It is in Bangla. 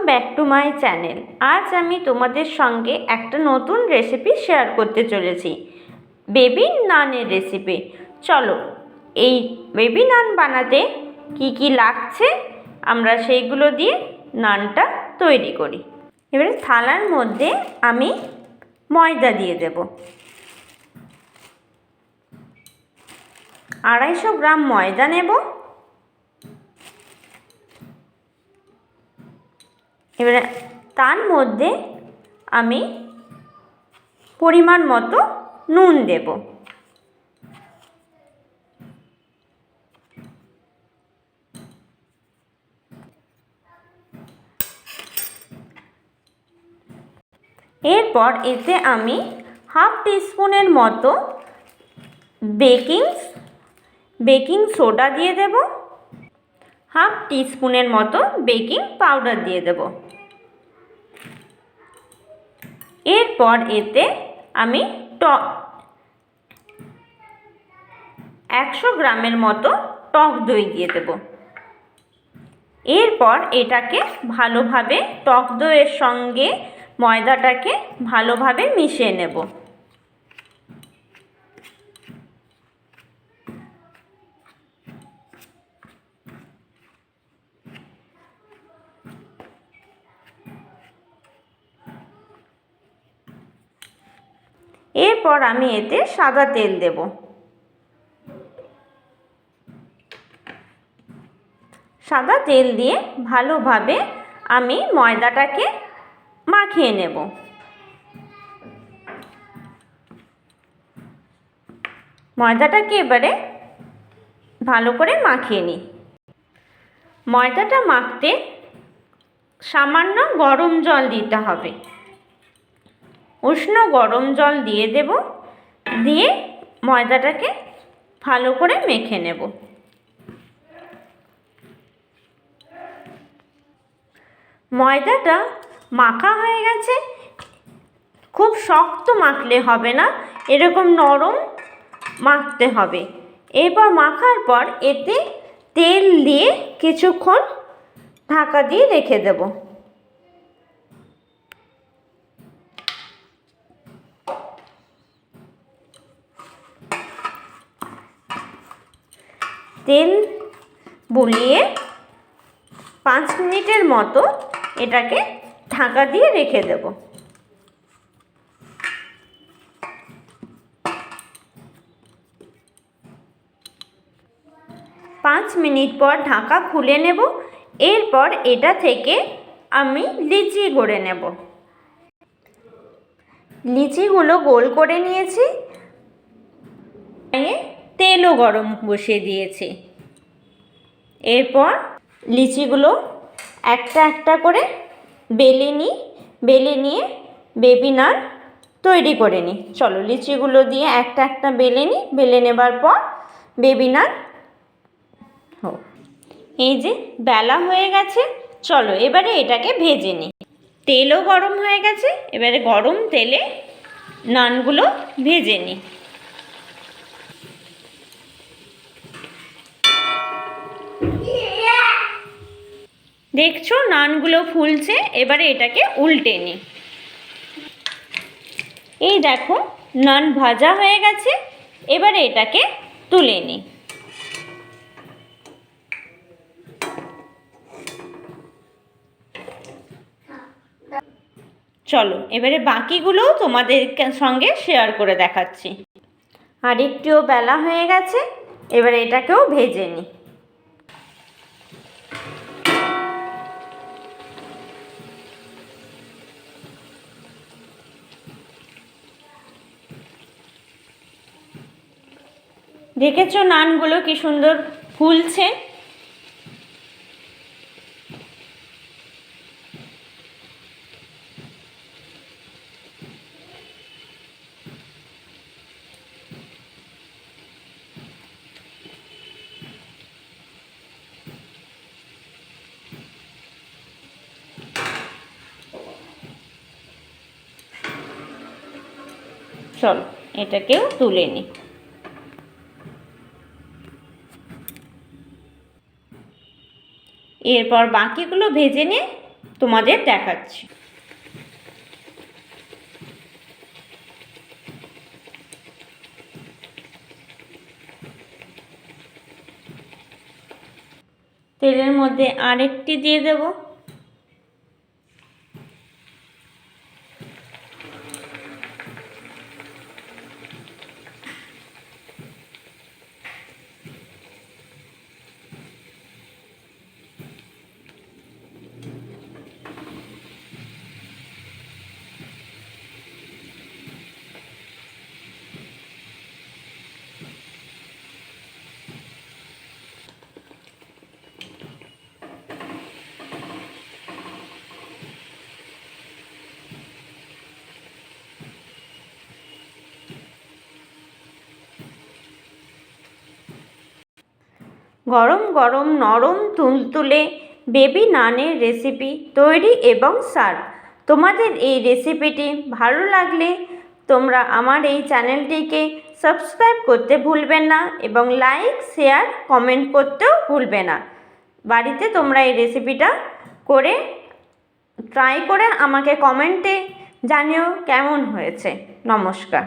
Back to my channel. আজ আমি তোমাদের সঙ্গে একটা নতুন রেসিপি শেয়ার করতে চলেছি, বেবি নানের রেসিপি। চলো এই বেবি নান বানাতে কি কি লাগছে আমরা সেইগুলো দিয়ে নানটা তৈরি করি। এবারে থালার মধ্যে আমি ময়দা দিয়ে দেব। 250 গ্রাম ময়দা নেব। এবারে তার মধ্যে আমি পরিমাণ মতো নুন দেব। এরপর এতে আমি হাফ টিস্পুনের মতো বেকিং সোডা দিয়ে দেব, হাফ টিস্পুনের মতো বেকিং পাউডার দিয়ে দেব। এরপর এতে আমি 100 গ্রামের মতো টক দই দিয়ে দেব। এরপর এটাকে ভালোভাবে টক দইয়ের সঙ্গে ময়দাটাকে ভালোভাবে মিশিয়ে নেব। এরপর আমি এতে সাদা তেল দেব। সাদা তেল দিয়ে ভালোভাবে আমি ময়দাটাকে মাখিয়ে নেব। ময়দাটাকে এবারে ভালো করে মাখিয়ে নিই। ময়দাটা মাখতে সামান্য গরম জল দিতে হবে। উষ্ণ গরম জল দিয়ে দেব, দিয়ে ময়দাটাকে ভালো করে মেখে নেব। ময়দাটা মাখা হয়ে গেছে। খুব শক্ত মাখলে হবে না, এরকম নরম মাখতে হবে। এরপর মাখার পর এতে তেল দিয়ে কিছুক্ষণ ঢাকা দিয়ে রেখে দেব। তেল বুলিয়ে 5 মিনিটের মতো এটাকে ঢাকা দিয়ে রেখে দেব। 5 মিনিট পর ঢাকা খুলে নেব। এরপর এটা থেকে আমি লিচি গড়ে নেব। লিচিগুলো গোল করে নিয়েছি, তেলও গরম বসিয়ে দিয়েছি। এরপর লিচিগুলো একটা একটা করে বেলে নিয়ে বেবি নান তৈরি করে নিই। চলো লিচিগুলো দিয়ে একটা একটা বেলে নেবার পর বেবি নান এই যে বেলা হয়ে গেছে। চলো এবারে এটাকে ভেজে নিই। তেলও গরম হয়ে গেছে, এবারে গরম তেলে নানগুলো ভেজে নিই। দেখছো নানগুলো ফুলছে, এবারে এটাকে উল্টে নিই। এই দেখো নান ভাজা হয়ে গেছে, এবারে এটাকে তুলে নিই। চলো এবারে বাকিগুলোও তোমাদের সঙ্গে শেয়ার করে দেখাচ্ছি। আর একটুও বেলা হয়ে গেছে, এবারে এটাকেও ভেজে নিই। দেখেছো নানগুলো কি সুন্দর ফুলছে। চলো এটাকেও তুলে নিই। এরপর বাকিগুলো ভেজে নিয়ে তোমাদের দেখাচ্ছি। তেলের মধ্যে আরেকটি দিয়ে দেব। গরম গরম নরম তুলতুলে বেবি নানের রেসিপি তৈরি এবং সার্ভ। তোমাদের এই রেসিপিটি ভালো লাগলে তোমরা আমার এই চ্যানেলটিকে সাবস্ক্রাইব করতে ভুলবে না এবং লাইক শেয়ার কমেন্ট করতেও ভুলবে না। বাড়িতে তোমরা এই রেসিপিটা করে ট্রাই করে আমাকে কমেন্টে জানিও কেমন হয়েছে। নমস্কার।